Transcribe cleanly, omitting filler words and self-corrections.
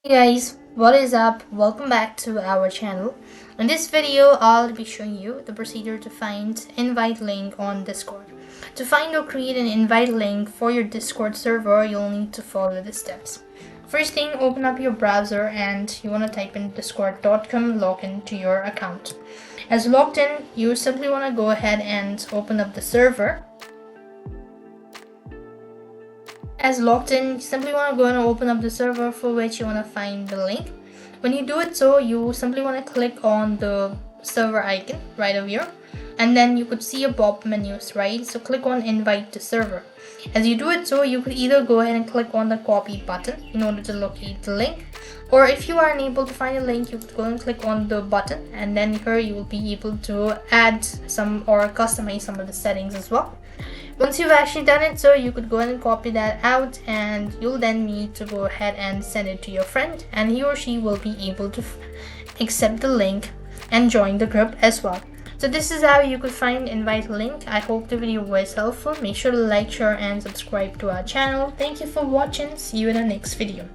Hey guys, what is up? Welcome back to our channel. In this video, I'll be showing you the procedure to find invite link on Discord. To find or create an invite link for your Discord server, you'll need to follow the steps. First thing, open up your browser and you want to type in discord.com, log in to your account. As logged in, you simply want to go ahead and open up the server. As logged in, you simply want to go and open up the server for which you want to find the link. When you do it so, you simply want to click on the server icon right over here, and then you could see a pop menus, right? So click on invite to server. As you do it so, you could either go ahead and click on the copy button in order to locate the link, or if you are unable to find a link, you could go and click on the button, and then here you will be able to add some or customize some of the settings as well. Once you've actually done it so, you could go ahead and copy that out, and you'll then need to go ahead and send it to your friend, and he or she will be able to accept the link and join the group as well. So this is how you could find invite link. I hope the video was helpful. Make sure to like, share and subscribe to our channel. Thank you for watching. See you in the next video.